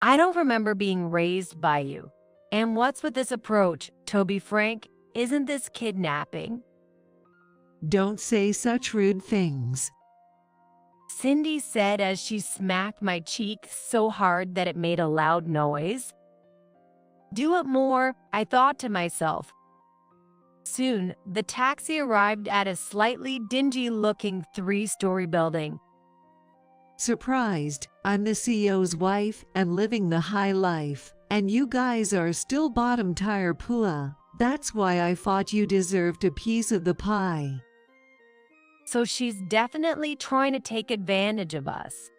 I don't remember being raised by you. And what's with this approach, Toby Frank? Isn't this kidnapping? Don't say such rude things. Cindy said as she smacked my cheek so hard that it made a loud noise. Do it more, I thought to myself. Soon, the taxi arrived at a slightly dingy-looking three-story building. Surprised, I'm the CEO's wife and living the high life, and you guys are still bottom-tier pua. That's why I thought you deserved a piece of the pie. So she's definitely trying to take advantage of us.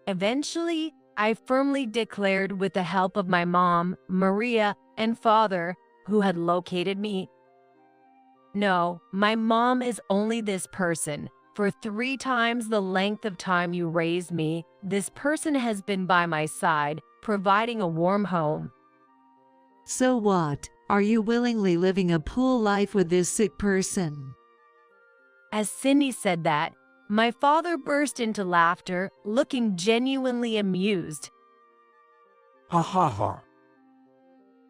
Eventually, I firmly declared with the help of my mom, Maria, and father, who had located me. No, my mom is only this person. For 3 times the length of time you raised me, this person has been by my side, providing a warm home. So what? Are you willingly living a pool life with this sick person? As Cindy said that, my father burst into laughter, looking genuinely amused. Ha ha ha.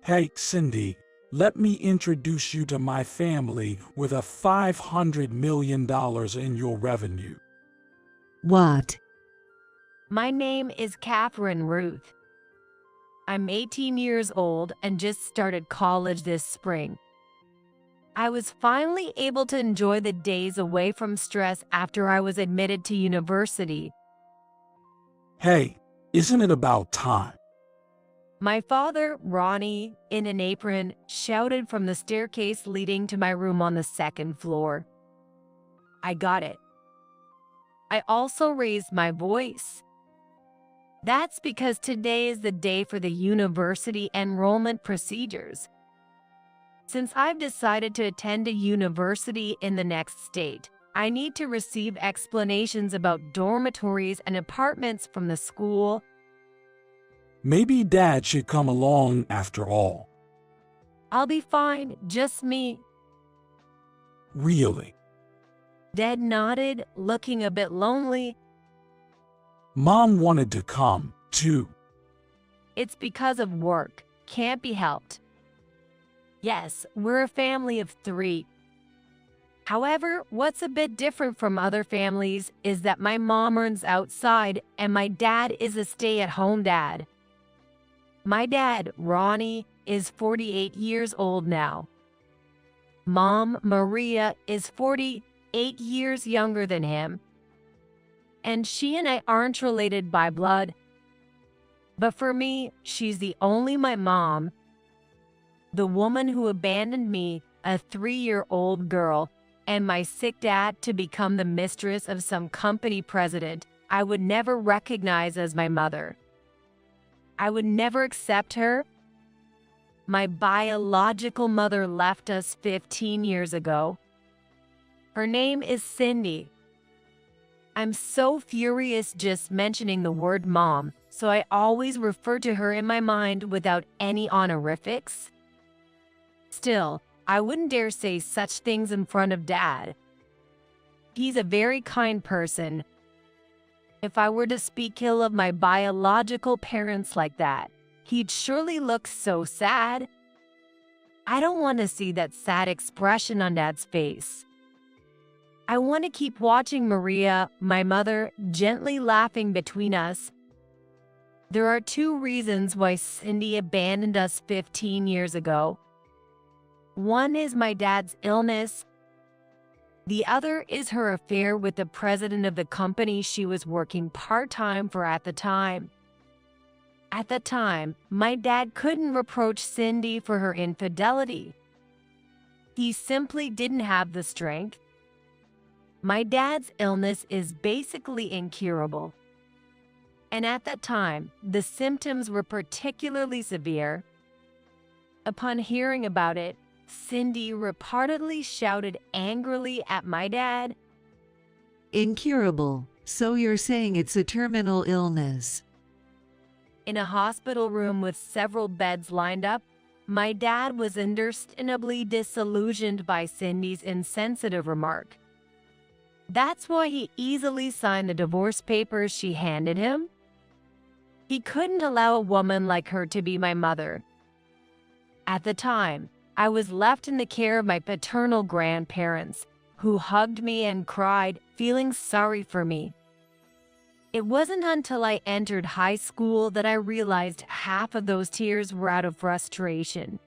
Hey, Cindy, let me introduce you to my family with a $500 million in your revenue. What? My name is Catherine Ruth. I'm 18 years old and just started college this spring. I was finally able to enjoy the days away from stress after I was admitted to university. Hey, isn't it about time? My father, Ronnie, in an apron, shouted from the staircase leading to my room on the 2nd floor. I got it. I also raised my voice. That's because today is the day for the university enrollment procedures. Since I've decided to attend a university in the next state, I need to receive explanations about dormitories and apartments from the school. Maybe Dad should come along after all. I'll be fine, just me. Really? Dad nodded, looking a bit lonely. Mom wanted to come, too. It's because of work. Can't be helped. Yes, we're a family of 3. However, what's a bit different from other families is that my mom earns outside and my dad is a stay-at-home dad. My dad, Ronnie, is 48 years old now. Mom, Maria, is 48 years younger than him. And she and I aren't related by blood. But for me, she's the only my mom. The woman who abandoned me, a 3-year-old girl, and my sick dad to become the mistress of some company president I would never recognize as my mother. I would never accept her. My biological mother left us 15 years ago. Her name is Cindy. I'm so furious just mentioning the word mom, so I always refer to her in my mind without any honorifics. Still, I wouldn't dare say such things in front of Dad. He's a very kind person. If I were to speak ill of my biological parents like that, he'd surely look so sad. I don't want to see that sad expression on Dad's face. I want to keep watching Maria, my mother, gently laughing between us. There are 2 reasons why Cindy abandoned us 15 years ago. One is my dad's illness. The other is her affair with the president of the company she was working part-time for at the time. At the time, my dad couldn't reproach Cindy for her infidelity. He simply didn't have the strength. My dad's illness is basically incurable. And at that time, the symptoms were particularly severe. Upon hearing about it, Cindy reportedly shouted angrily at my dad. Incurable. So you're saying it's a terminal illness? In a hospital room with several beds lined up, my dad was understandably disillusioned by Cindy's insensitive remark. That's why he easily signed the divorce papers she handed him. He couldn't allow a woman like her to be my mother. At the time, I was left in the care of my paternal grandparents, who hugged me and cried, feeling sorry for me. It wasn't until I entered high school that I realized half of those tears were out of frustration.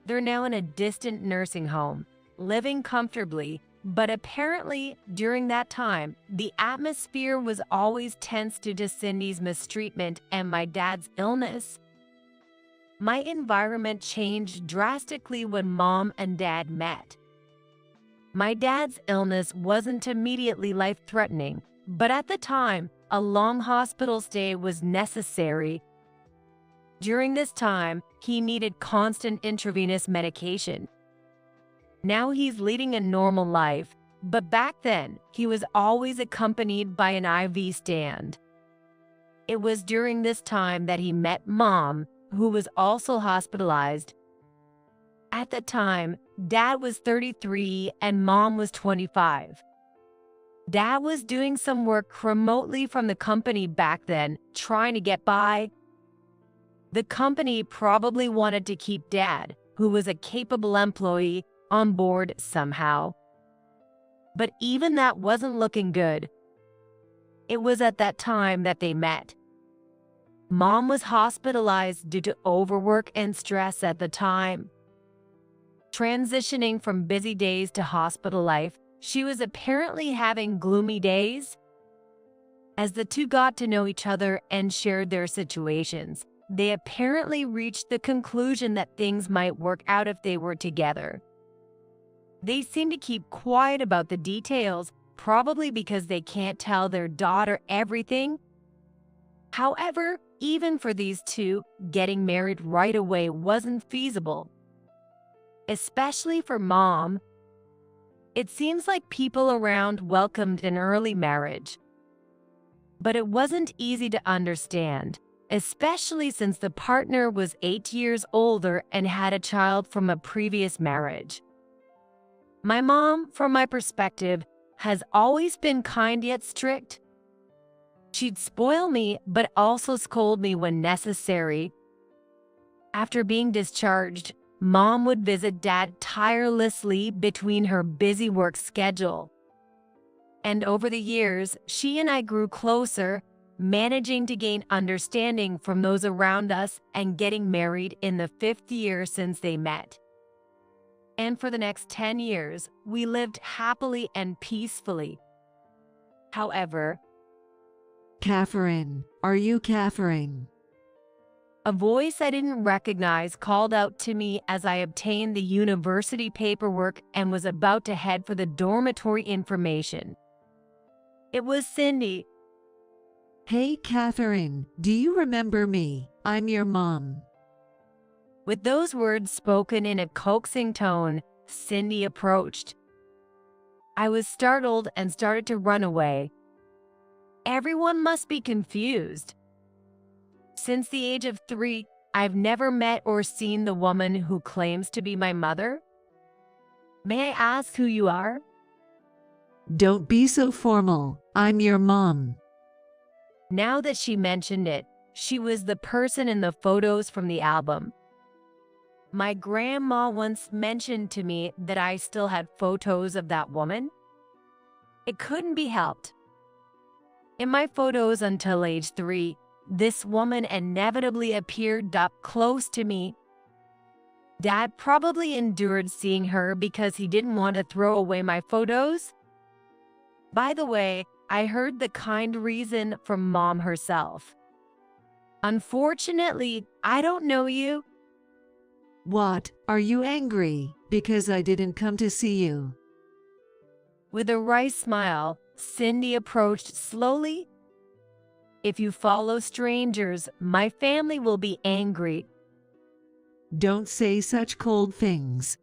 They're now in a distant nursing home, living comfortably, but apparently during that time, the atmosphere was always tense due to Cindy's mistreatment and my dad's illness. My environment changed drastically when Mom and Dad met. My dad's illness wasn't immediately life-threatening, but at the time, a long hospital stay was necessary. During this time, he needed constant intravenous medication. Now he's leading a normal life, but back then, he was always accompanied by an IV stand. It was during this time that he met Mom, who was also hospitalized. At the time, Dad was 33 and Mom was 25. Dad was doing some work remotely from the company back then, trying to get by. The company probably wanted to keep Dad, who was a capable employee, on board somehow. But even that wasn't looking good. It was at that time that they met. Mom was hospitalized due to overwork and stress at the time. Transitioning from busy days to hospital life, she was apparently having gloomy days. As the two got to know each other and shared their situations, they apparently reached the conclusion that things might work out if they were together. They seem to keep quiet about the details, probably because they can't tell their daughter everything. However, even for these two, getting married right away wasn't feasible. Especially for Mom. It seems like people around welcomed an early marriage. But it wasn't easy to understand, especially since the partner was 8 years older and had a child from a previous marriage. My mom, from my perspective, has always been kind yet strict. She'd spoil me, but also scold me when necessary. After being discharged, Mom would visit Dad tirelessly between her busy work schedule. And over the years, she and I grew closer, managing to gain understanding from those around us and getting married in the 5th year since they met. And for the next 10 years, we lived happily and peacefully. However, Catherine, are you Catherine? a voice I didn't recognize called out to me as I obtained the university paperwork and was about to head for the dormitory information. It was Cindy. Hey, Catherine, do you remember me? I'm your mom. With those words spoken in a coaxing tone, Cindy approached. I was startled and started to run away. Everyone must be confused. Since the age of 3, I've never met or seen the woman who claims to be my mother. May I ask who you are? Don't be so formal. I'm your mom. Now that she mentioned it, she was the person in the photos from the album. My grandma once mentioned to me that I still had photos of that woman. It couldn't be helped. In my photos until age 3, this woman inevitably appeared up close to me. Dad probably endured seeing her because he didn't want to throw away my photos. By the way, I heard the kind reason from Mom herself. Unfortunately, I don't know you. What? Are you angry because I didn't come to see you? With a wry smile, Cindy approached slowly. If you follow strangers, my family will be angry. Don't say such cold things.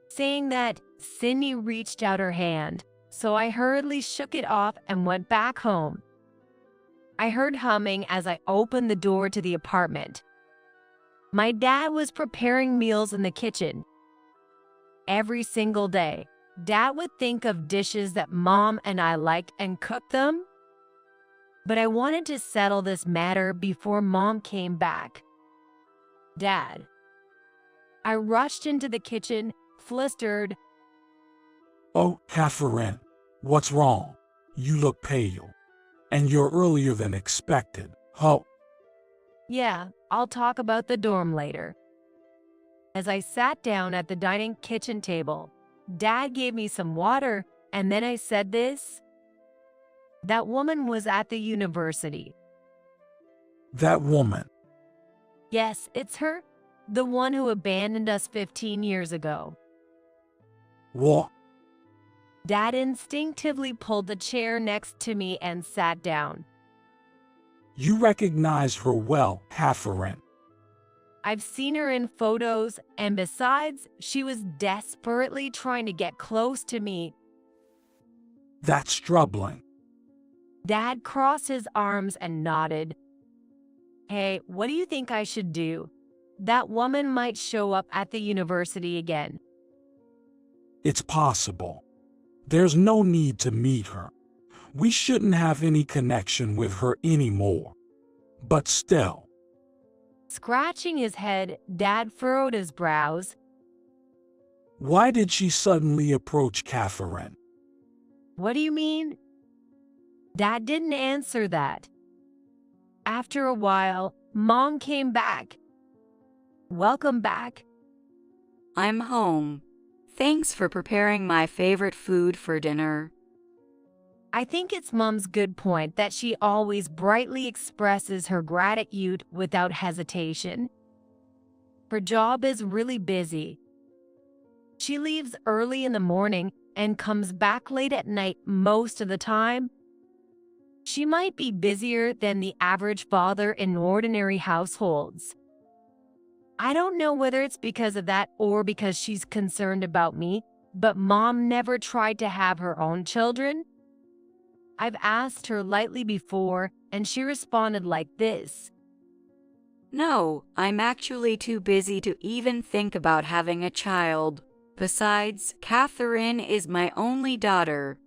Saying that, Cindy reached out her hand, so I hurriedly shook it off and went back home. I heard humming as I opened the door to the apartment. My dad was preparing meals in the kitchen. Every single day, Dad would think of dishes that Mom and I liked and cook them. but I wanted to settle this matter before Mom came back. Dad. I rushed into the kitchen, flustered. Oh, Catherine, what's wrong? You look pale. And you're earlier than expected. Oh, Yeah, I'll talk about the dorm later. As I sat down at the dining kitchen table, Dad gave me some water, and then I said this. That woman was at the university. that woman. Yes, it's her. The one who abandoned us 15 years ago. What? Dad instinctively pulled the chair next to me and sat down. You recognize her well, Catherine. I've seen her in photos, and besides, she was desperately trying to get close to me. That's troubling. Dad crossed his arms and nodded. Hey, what do you think I should do? That woman might show up at the university again. It's possible. There's no need to meet her. We shouldn't have any connection with her anymore. But still. Scratching his head, Dad furrowed his brows. Why did she suddenly approach Catherine? What do you mean? Dad didn't answer that. After a while, Mom came back. Welcome back. I'm home. Thanks for preparing my favorite food for dinner. I think it's Mom's good point that she always brightly expresses her gratitude without hesitation. Her job is really busy. She leaves early in the morning and comes back late at night most of the time. She might be busier than the average father in ordinary households. I don't know whether it's because of that or because she's concerned about me, but Mom never tried to have her own children. I've asked her lightly before, and she responded like this. No, I'm actually too busy to even think about having a child. Besides, Catherine is my only daughter.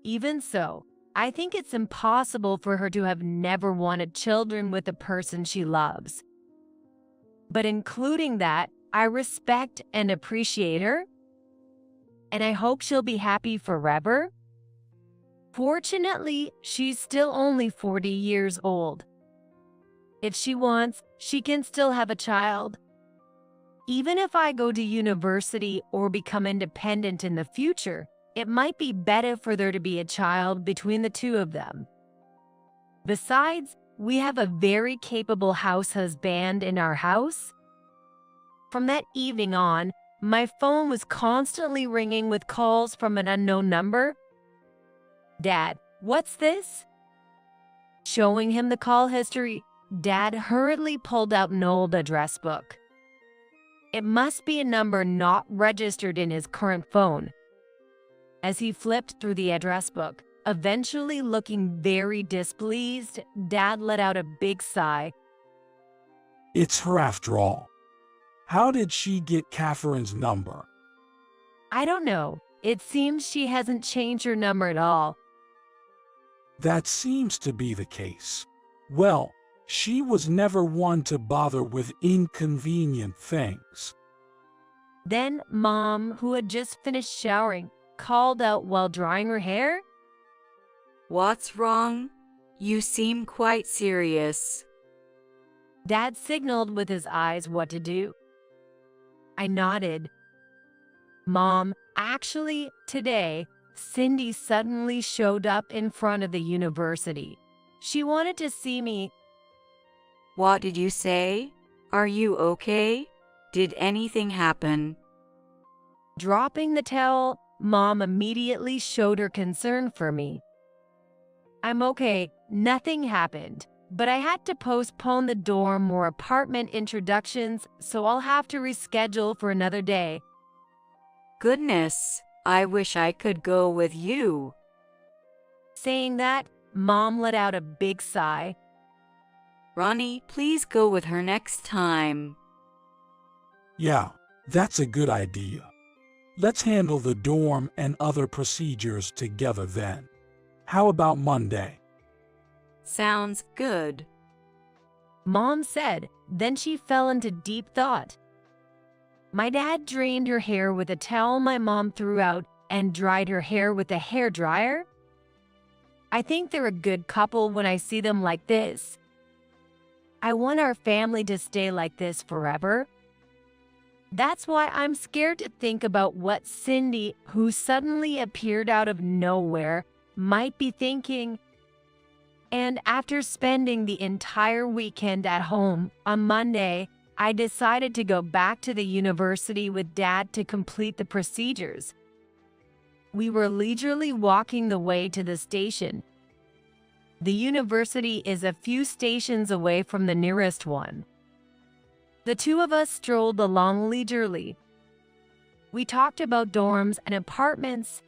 Even so, I think it's impossible for her to have never wanted children with the person she loves. But including that, I respect and appreciate her, and I hope she'll be happy forever. Fortunately, she's still only 40 years old. If she wants, she can still have a child. Even if I go to university or become independent in the future, it might be better for there to be a child between the two of them. Besides, we have a very capable house husband in our house. From that evening on, my phone was constantly ringing with calls from an unknown number. Dad, what's this? Showing him the call history, Dad hurriedly pulled out an old address book. It must be a number not registered in his current phone. As he flipped through the address book, eventually looking very displeased, Dad let out a big sigh. It's her after all. How did she get Catherine's number? I don't know. It seems she hasn't changed her number at all. That seems to be the case. Well, she was never one to bother with inconvenient things. Then Mom, who had just finished showering, called out while drying her hair. What's wrong? You seem quite serious. Dad signaled with his eyes what to do. I nodded. Mom, actually, today, Cindy suddenly showed up in front of the university. She wanted to see me. What did you say? Are you okay? Did anything happen? Dropping the towel, Mom immediately showed her concern for me. I'm okay, nothing happened, but I had to postpone the dorm or apartment introductions, so I'll have to reschedule for another day. Goodness, I wish I could go with you. Saying that, Mom let out a big sigh. Ronnie, please go with her next time. Yeah, that's a good idea. Let's handle the dorm and other procedures together then. How about Monday? Sounds good. Mom said, then she fell into deep thought. My dad drained her hair with a towel my mom threw out and dried her hair with a hairdryer. I think they're a good couple when I see them like this. I want our family to stay like this forever. That's why I'm scared to think about what Cindy, who suddenly appeared out of nowhere, might be thinking. And after spending the entire weekend at home, on Monday, I decided to go back to the university with Dad to complete the procedures. We were leisurely walking the way to the station. The university is a few stations away from the nearest one. The two of us strolled along leisurely. We talked about dorms and apartments.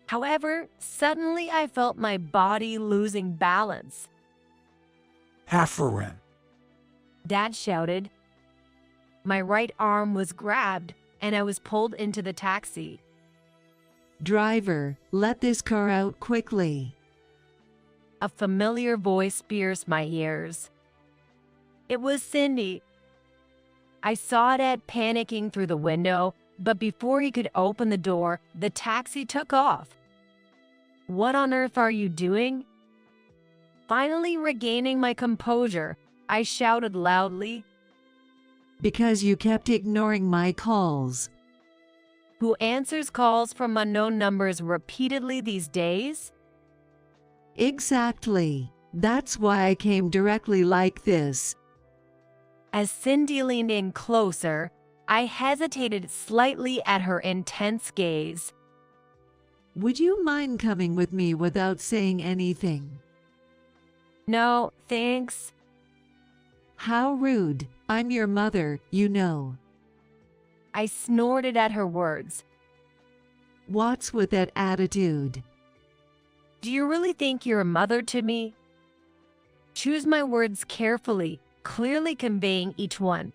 However, suddenly I felt my body losing balance. Hafferin. Dad shouted. My right arm was grabbed, and I was pulled into the taxi. Driver, let this car out quickly. A familiar voice pierced my ears. It was Cindy. I saw Dad panicking through the window, but before he could open the door, the taxi took off. What on earth are you doing? Finally regaining my composure, I shouted loudly. Because you kept ignoring my calls. Who answers calls from unknown numbers repeatedly these days? Exactly. That's why I came directly like this. As Cindy leaned in closer, I hesitated slightly at her intense gaze. Would you mind coming with me without saying anything? No, thanks. How rude. I'm your mother, you know. I snorted at her words. What's with that attitude? Do you really think you're a mother to me? Choose my words carefully, clearly conveying each one.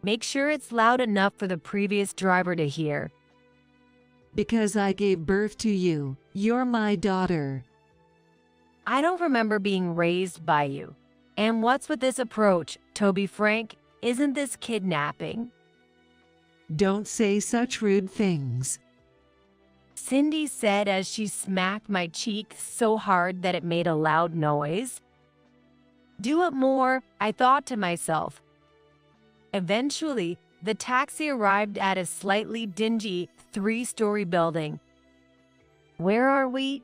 Make sure it's loud enough for the previous driver to hear. Because I gave birth to you. You're my daughter. I don't remember being raised by you. And what's with this approach, Toby Frank? Isn't this kidnapping? Don't say such rude things. Cindy said as she smacked my cheek so hard that it made a loud noise. Do it more, I thought to myself. Eventually, the taxi arrived at a slightly dingy 3-story building. Where are we?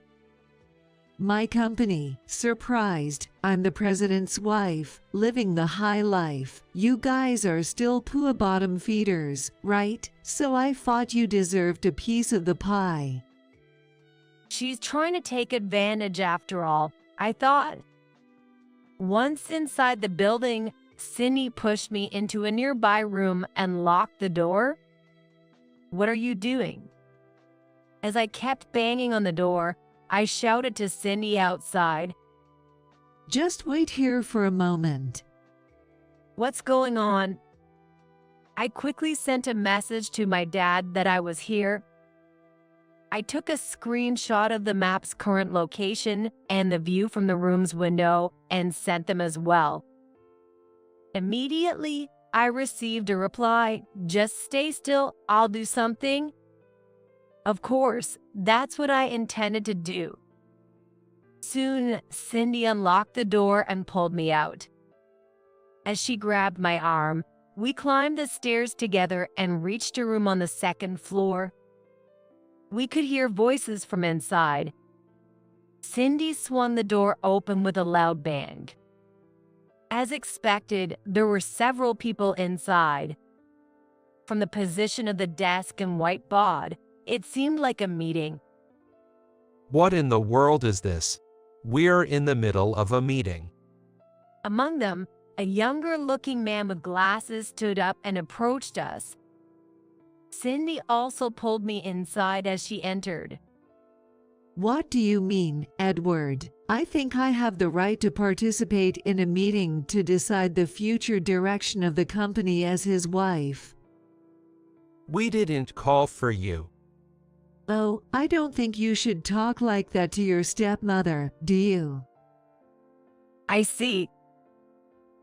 My company. Surprised. I'm the president's wife, living the high life. You guys are still poor bottom feeders, right? So I thought you deserved a piece of the pie. She's trying to take advantage after all, I thought. Once inside the building, Cindy pushed me into a nearby room and locked the door. What are you doing? As I kept banging on the door, I shouted to Cindy outside. Just wait here for a moment. What's going on? I quickly sent a message to my dad that I was here. I took a screenshot of the map's current location and the view from the room's window and sent them as well. Immediately, I received a reply, just stay still, I'll do something. Of course, that's what I intended to do. Soon, Cindy unlocked the door and pulled me out. As she grabbed my arm, we climbed the stairs together and reached a room on the 2nd floor. We could hear voices from inside. Cindy swung the door open with a loud bang. As expected, there were several people inside. From the position of the desk and whiteboard, it seemed like a meeting. What in the world is this? We're in the middle of a meeting. Among them, a younger-looking man with glasses stood up and approached us. Cindy also pulled me inside as she entered. What do you mean, Edward? I think I have the right to participate in a meeting to decide the future direction of the company as his wife. We didn't call for you. Oh, I don't think you should talk like that to your stepmother, do you? I see.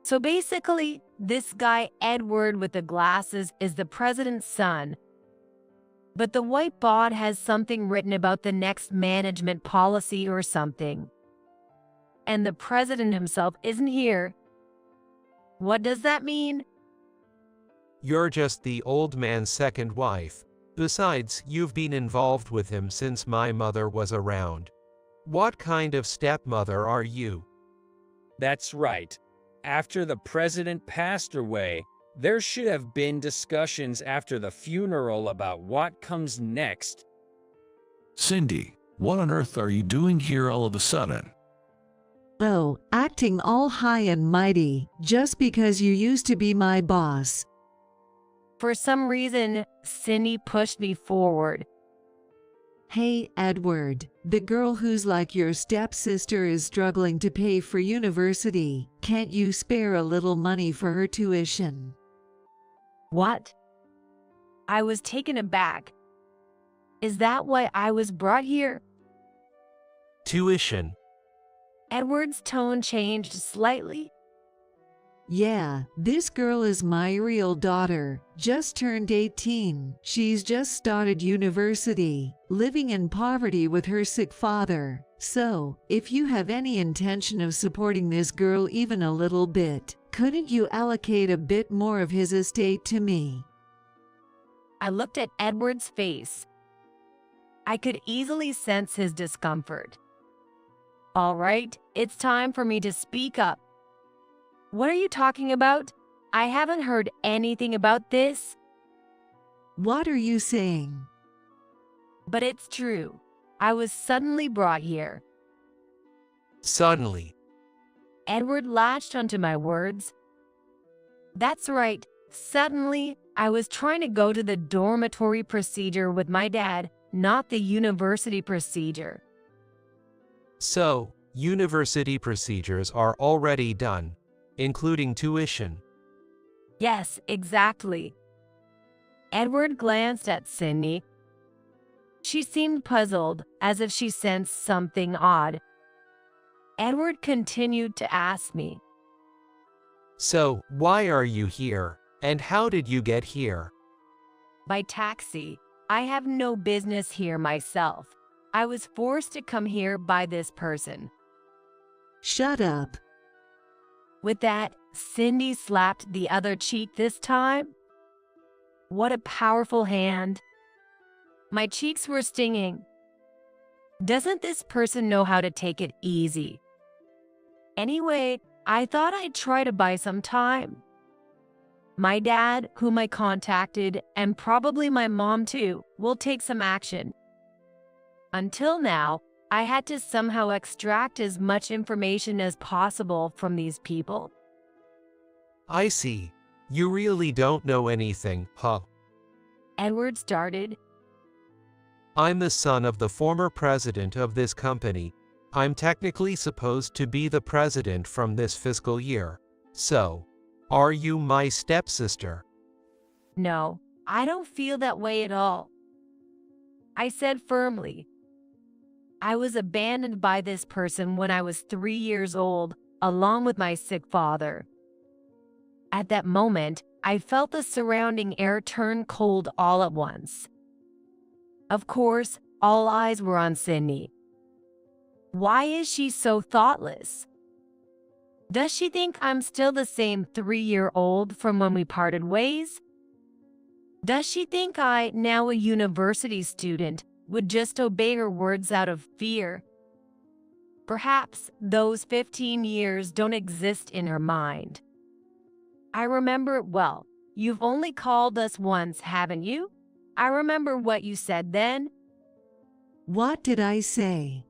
So basically, this guy Edward with the glasses is the president's son. But the white bod has something written about the next management policy or something. And the president himself isn't here. What does that mean? You're just the old man's second wife. Besides, you've been involved with him since my mother was around. What kind of stepmother are you? That's right. After the president passed away, there should have been discussions after the funeral about what comes next. Cindy, what on earth are you doing here all of a sudden? Oh, acting all high and mighty, just because you used to be my boss. For some reason, Cindy pushed me forward. Hey, Edward, the girl who's like your stepsister is struggling to pay for university. Can't you spare a little money for her tuition? What? I was taken aback. Is that why I was brought here? Tuition. Edward's tone changed slightly. Yeah, this girl is my real daughter. Just turned 18. She's just started university, living in poverty with her sick father. So, if you have any intention of supporting this girl even a little bit, couldn't you allocate a bit more of his estate to me? I looked at Edward's face. I could easily sense his discomfort. All right, it's time for me to speak up. What are you talking about? I haven't heard anything about this. What are you saying? But it's true. I was suddenly brought here. Suddenly. Edward latched onto my words. That's right. Suddenly, I was trying to go to the dormitory procedure with my dad, not the university procedure. So, university procedures are already done, including tuition. Yes, exactly. Edward glanced at Cindy. She seemed puzzled, as if she sensed something odd. Edward continued to ask me. So, why are you here, and how did you get here? By taxi. I have no business here myself. I was forced to come here by this person. Shut up. With that, Cindy slapped the other cheek this time. What a powerful hand. My cheeks were stinging. Doesn't this person know how to take it easy? Anyway, I thought I'd try to buy some time. My dad, whom I contacted, and probably my mom too, will take some action. Until now, I had to somehow extract as much information as possible from these people. I see. You really don't know anything, huh? Edward started. I'm the son of the former president of this company. I'm technically supposed to be the president from this fiscal year. So, are you my stepsister? No, I don't feel that way at all. I said firmly. I was abandoned by this person when I was 3 years old, along with my sick father. At that moment, I felt the surrounding air turn cold all at once. Of course, all eyes were on Cindy. Why is she so thoughtless? Does she think I'm still the same 3-year-old from when we parted ways? Does she think I, now a university student, would just obey her words out of fear? Perhaps those 15 years don't exist in her mind. I remember it well. You've only called us once, haven't you? I remember what you said then. What did I say?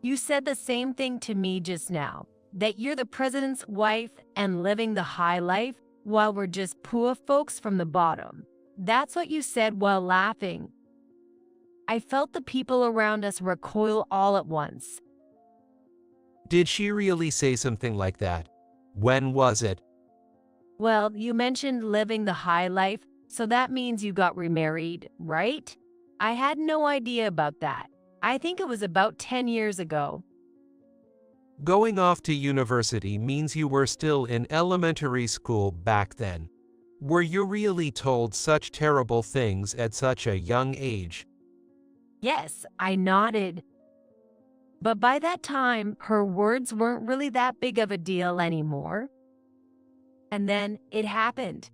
You said the same thing to me just now, that you're the president's wife and living the high life while we're just poor folks from the bottom. That's what you said while laughing. I felt the people around us recoil all at once. Did she really say something like that? When was it? Well, you mentioned living the high life, so that means you got remarried, right? I had no idea about that. I think it was about 10 years ago. Going off to university means you were still in elementary school back then. Were you really told such terrible things at such a young age? Yes, I nodded. But by that time, her words weren't really that big of a deal anymore. And then it happened.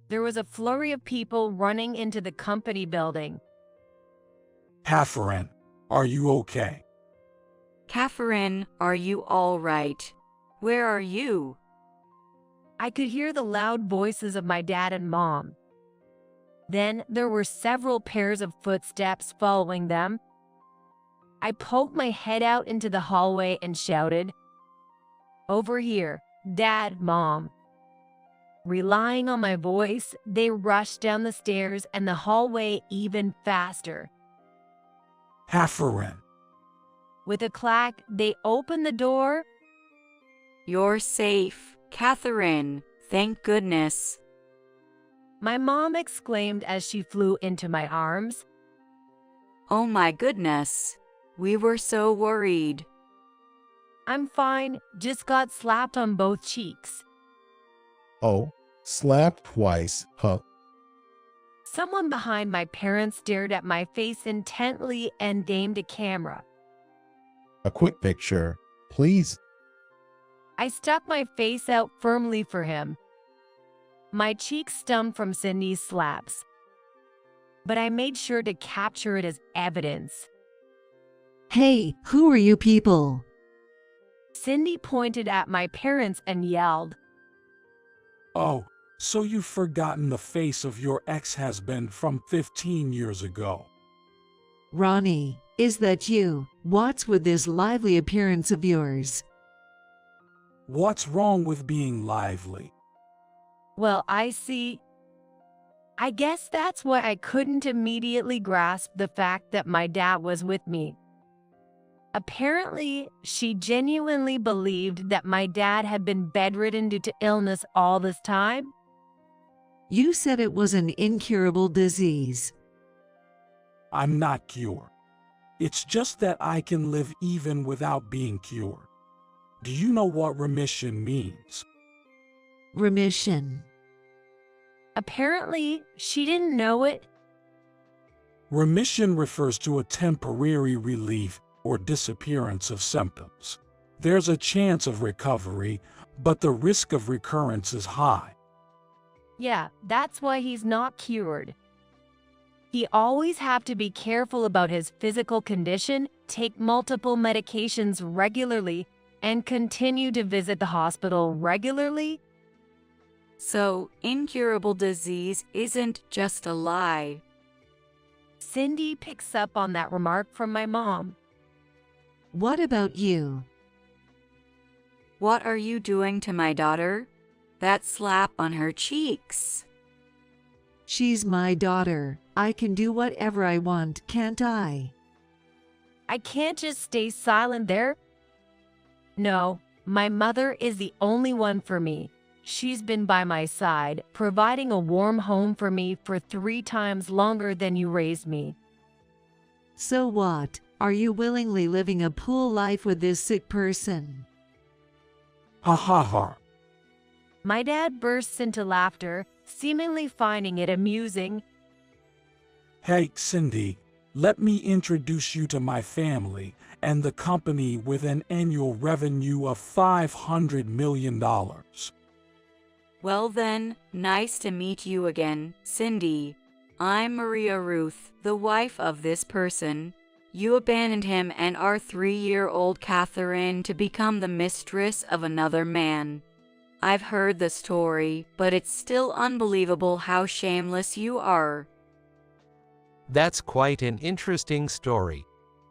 There was a flurry of people running into the company building. Catherine, are you okay? Catherine, are you all right? Where are you? I could hear the loud voices of my dad and mom. Then there were several pairs of footsteps following them. I poked my head out into the hallway and shouted, "Over here, Dad, Mom." Relying on my voice, they rushed down the stairs and the hallway even faster. Catherine, With a clack, they opened the door. You're safe, Catherine. Thank goodness. My mom exclaimed as she flew into my arms. Oh my goodness. We were so worried. I'm fine, just got slapped on both cheeks. Oh, slapped twice, huh? Someone behind my parents stared at my face intently and aimed a camera. A quick picture, please. I stuck my face out firmly for him. My cheeks stung from Cindy's slaps, but I made sure to capture it as evidence. Hey, who are you people? Cindy pointed at my parents and yelled, oh, so you've forgotten the face of your ex-husband from 15 years ago. Ronnie, is that you? What's with this lively appearance of yours? What's wrong with being lively? "Well, I guess that's why I couldn't immediately grasp the fact that my dad was with me. Apparently, she genuinely believed that my dad had been bedridden due to illness all this time. You said it was an incurable disease. I'm not cured. It's just that I can live even without being cured. Do you know what remission means? Remission. Apparently, she didn't know it. Remission refers to a temporary relief or disappearance of symptoms. There's a chance of recovery, but the risk of recurrence is high. Yeah, that's why he's not cured. He always have to be careful about his physical condition, take multiple medications regularly, and continue to visit the hospital regularly. So, incurable disease isn't just a lie. Cindy picks up on that remark from my mom. What about you? What are you doing to my daughter? That slap on her cheeks. She's my daughter. I can do whatever I want, can't I? I can't just stay silent there. No, my mother is the only one for me. She's been by my side, providing a warm home for me for 3 times longer than you raised me. So what? Are you willingly living a pool life with this sick person? Ha ha ha. My dad bursts into laughter, seemingly finding it amusing. Hey, Cindy, let me introduce you to my family and the company with an annual revenue of $500 million. Well then, nice to meet you again, Cindy. I'm Maria Ruth, the wife of this person. You abandoned him and our 3-year-old Catherine to become the mistress of another man. I've heard the story, but it's still unbelievable how shameless you are. That's quite an interesting story.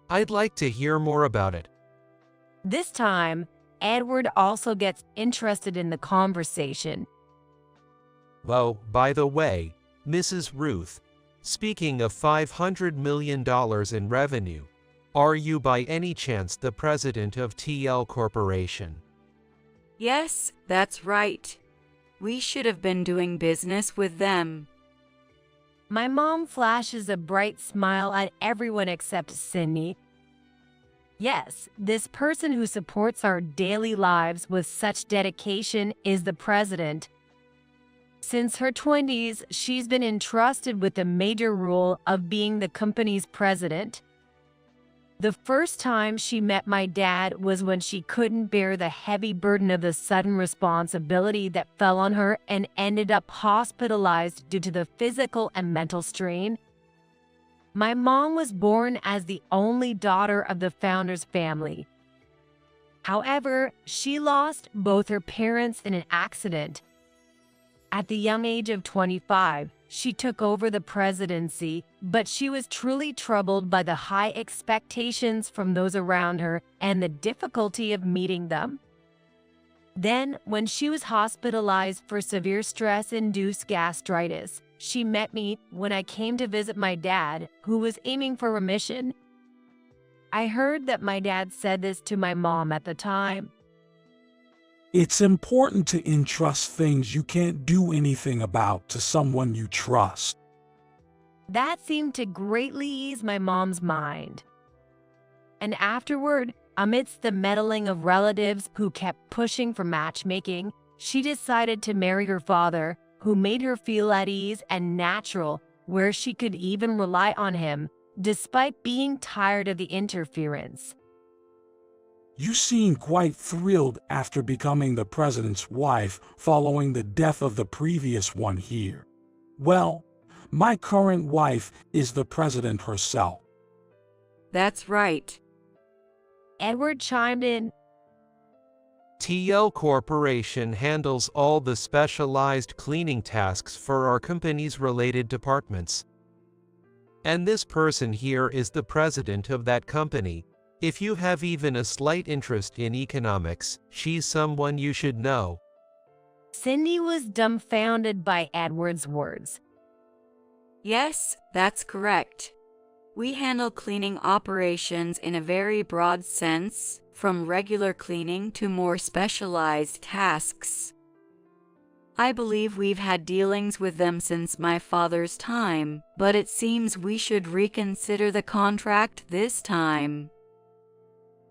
I'd like to hear more about it. This time, Edward also gets interested in the conversation. Oh, by the way, Mrs. Ruth, speaking of $500 million in revenue, are you by any chance the president of TL Corporation? Yes, that's right. We should have been doing business with them. My mom flashes a bright smile at everyone except Cindy. Yes, this person who supports our daily lives with such dedication is the president. Since her 20s, she's been entrusted with the major role of being the company's president. The first time she met my dad was when she couldn't bear the heavy burden of the sudden responsibility that fell on her and ended up hospitalized due to the physical and mental strain. My mom was born as the only daughter of the founder's family. However, she lost both her parents in an accident. At the young age of 25, she took over the presidency, but she was truly troubled by the high expectations from those around her and the difficulty of meeting them. Then, when she was hospitalized for severe stress-induced gastritis, she met me when I came to visit my dad, who was aiming for remission. I heard that my dad said this to my mom at the time. It's important to entrust things you can't do anything about to someone you trust. That seemed to greatly ease my mom's mind. And afterward, amidst the meddling of relatives who kept pushing for matchmaking, she decided to marry her father, who made her feel at ease and natural, where she could even rely on him, despite being tired of the interference. You seem quite thrilled after becoming the president's wife following the death of the previous one here. Well, my current wife is the president herself. That's right. Edward chimed in. TL Corporation handles all the specialized cleaning tasks for our company's related departments. And this person here is the president of that company. If you have even a slight interest in economics, she's someone you should know. Cindy was dumbfounded by Edward's words. Yes, that's correct. We handle cleaning operations in a very broad sense, from regular cleaning to more specialized tasks. I believe we've had dealings with them since my father's time, but it seems we should reconsider the contract this time.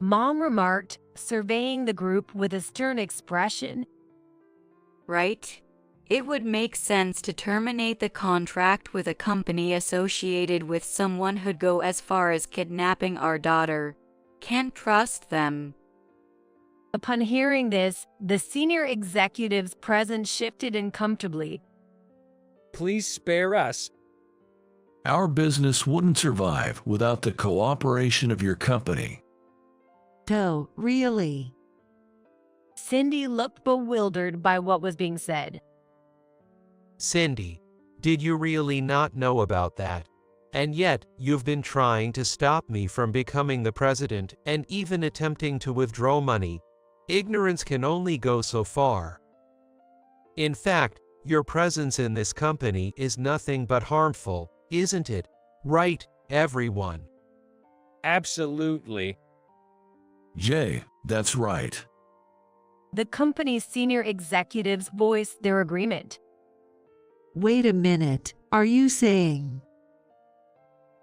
Mom remarked, surveying the group with a stern expression. Right? It would make sense to terminate the contract with a company associated with someone who'd go as far as kidnapping our daughter. Can't trust them. Upon hearing this, the senior executives present shifted uncomfortably. Please spare us. Our business wouldn't survive without the cooperation of your company. Oh, really? Cindy looked bewildered by what was being said. Cindy, did you really not know about that? And yet, you've been trying to stop me from becoming the president and even attempting to withdraw money. Ignorance can only go so far. In fact, your presence in this company is nothing but harmful, isn't it? Right, everyone? Absolutely. Jay, that's right. The company's senior executives voiced their agreement. Wait a minute, are you saying?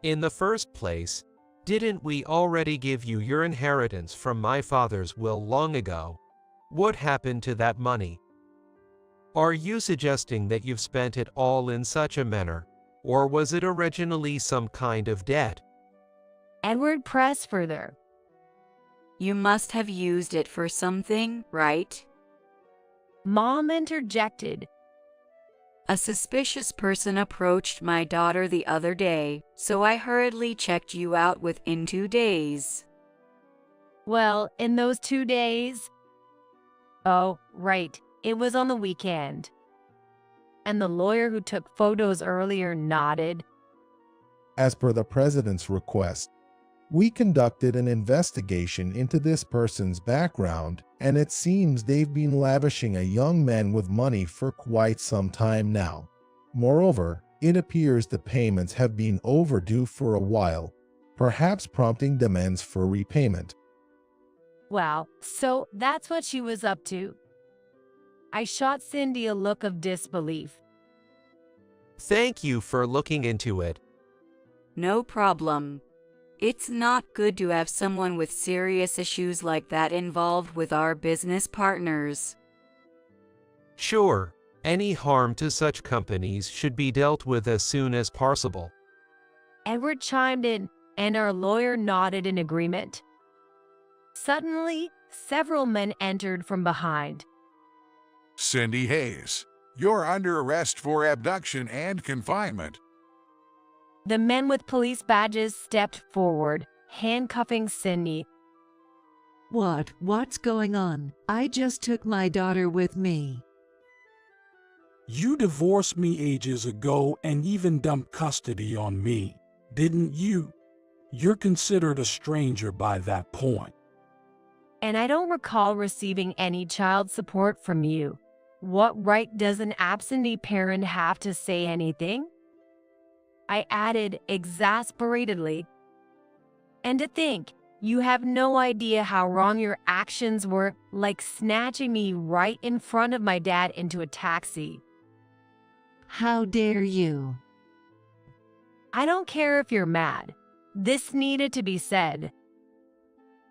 In the first place, didn't we already give you your inheritance from my father's will long ago? What happened to that money? Are you suggesting that you've spent it all in such a manner, or was it originally some kind of debt? Edward pressed further. You must have used it for something, right? Mom interjected. A suspicious person approached my daughter the other day, so I hurriedly checked you out within 2 days. Well, in those 2 days? Oh, right. It was on the weekend. And the lawyer who took photos earlier nodded. As per the president's request, we conducted an investigation into this person's background, and it seems they've been lavishing a young man with money for quite some time now. Moreover, it appears the payments have been overdue for a while, perhaps prompting demands for repayment. Wow, so that's what she was up to. I shot Cindy a look of disbelief. Thank you for looking into it. No problem. It's not good to have someone with serious issues like that involved with our business partners. Sure, any harm to such companies should be dealt with as soon as possible. Edward chimed in, and our lawyer nodded in agreement. Suddenly, several men entered from behind. Cindy Hayes, you're under arrest for abduction and confinement. The men with police badges stepped forward, handcuffing Cindy. What's going on? I just took my daughter with me. You divorced me ages ago and even dumped custody on me, didn't you? You're considered a stranger by that point. And I don't recall receiving any child support from you. What right does an absentee parent have to say anything? I added exasperatedly. And to think, you have no idea how wrong your actions were, like snatching me right in front of my dad into a taxi. How dare you? I don't care if you're mad. This needed to be said.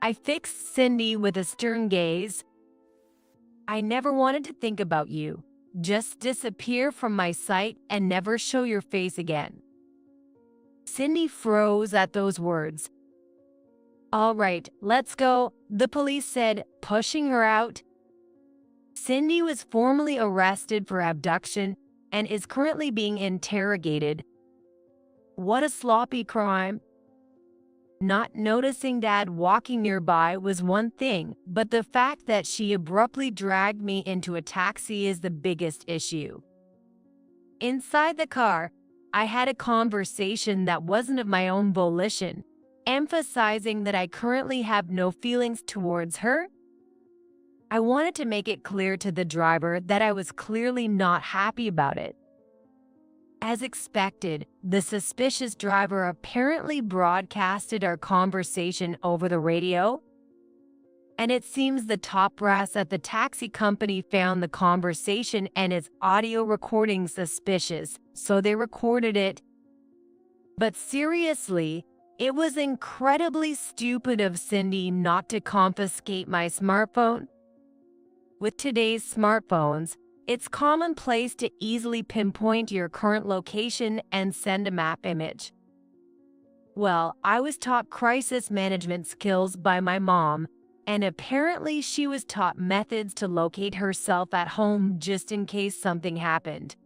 I fixed Cindy with a stern gaze. I never wanted to think about you. Just disappear from my sight and never show your face again. Cindy froze at those words. All right, let's go, the police said, pushing her out. Cindy was formally arrested for abduction and is currently being interrogated. What a sloppy crime. Not noticing Dad walking nearby was one thing, but the fact that she abruptly dragged me into a taxi is the biggest issue. Inside the car, I had a conversation that wasn't of my own volition, emphasizing that I currently have no feelings towards her. I wanted to make it clear to the driver that I was clearly not happy about it. As expected, the suspicious driver apparently broadcasted our conversation over the radio. And it seems the top brass at the taxi company found the conversation and its audio recording suspicious, so they recorded it. But seriously, it was incredibly stupid of Cindy not to confiscate my smartphone. With today's smartphones, it's commonplace to easily pinpoint your current location and send a map image. Well, I was taught crisis management skills by my mom, and apparently she was taught methods to locate herself at home just in case something happened.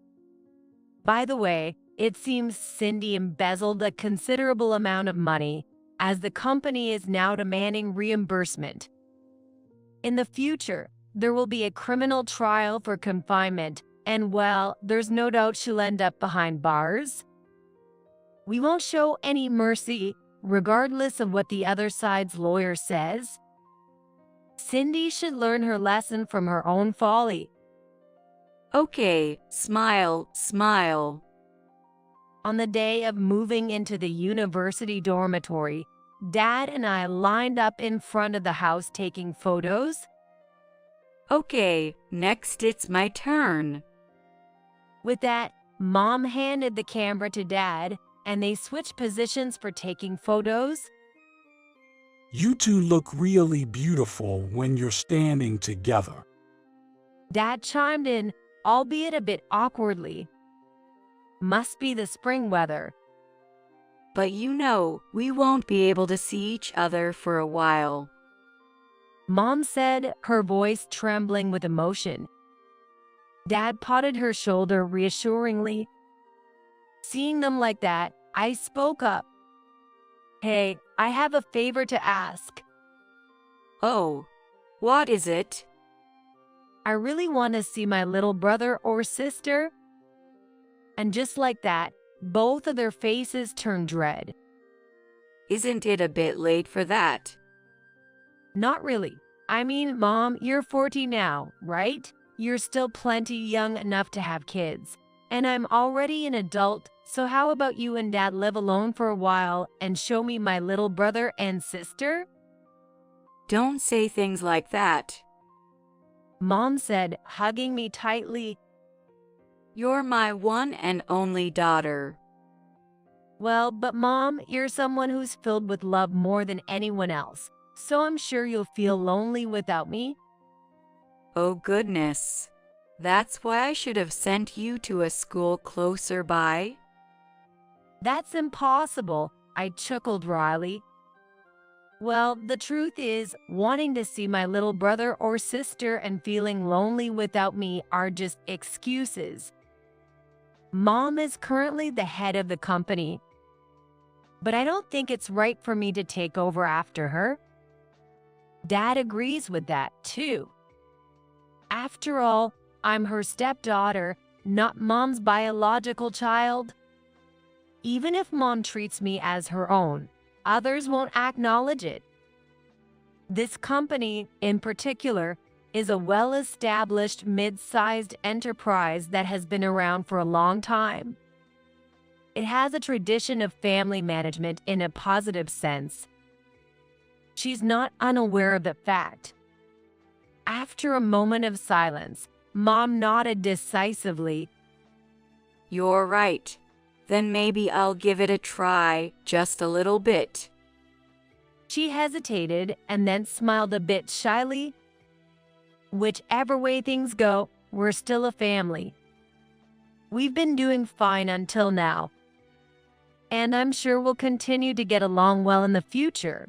By the way, it seems Cindy embezzled a considerable amount of money, as the company is now demanding reimbursement. In the future, there will be a criminal trial for confinement, and well, there's no doubt she'll end up behind bars. We won't show any mercy, regardless of what the other side's lawyer says. Cindy should learn her lesson from her own folly. Okay, smile, smile. On the day of moving into the university dormitory, Dad and I lined up in front of the house taking photos. Okay, next it's my turn. With that, Mom handed the camera to Dad, and they switched positions for taking photos. You two look really beautiful when you're standing together. Dad chimed in, albeit a bit awkwardly. Must be the spring weather. But you know, we won't be able to see each other for a while. Mom said, her voice trembling with emotion. Dad patted her shoulder reassuringly. Seeing them like that, I spoke up. Hey, I have a favor to ask. Oh, what is it? I really want to see my little brother or sister. And just like that, both of their faces turned red. Isn't it a bit late for that? Not really. I mean, Mom, you're 40 now, right? You're still plenty young enough to have kids. And I'm already an adult, so how about you and Dad live alone for a while and show me my little brother and sister? Don't say things like that. Mom said, hugging me tightly. You're my one and only daughter. Well, but Mom, you're someone who's filled with love more than anyone else, so I'm sure you'll feel lonely without me. Oh goodness. That's why I should have sent you to a school closer by. That's impossible, I chuckled wryly. Well, the truth is, wanting to see my little brother or sister and feeling lonely without me are just excuses. Mom is currently the head of the company, but I don't think it's right for me to take over after her. Dad agrees with that, too. After all, I'm her stepdaughter, not Mom's biological child. Even if Mom treats me as her own, others won't acknowledge it. This company, in particular, is a well-established mid-sized enterprise that has been around for a long time. It has a tradition of family management in a positive sense. She's not unaware of the fact. After a moment of silence, Mom nodded decisively. You're right. Then maybe I'll give it a try, just a little bit. She hesitated and then smiled a bit shyly. Whichever way things go, we're still a family. We've been doing fine until now, and I'm sure we'll continue to get along well in the future.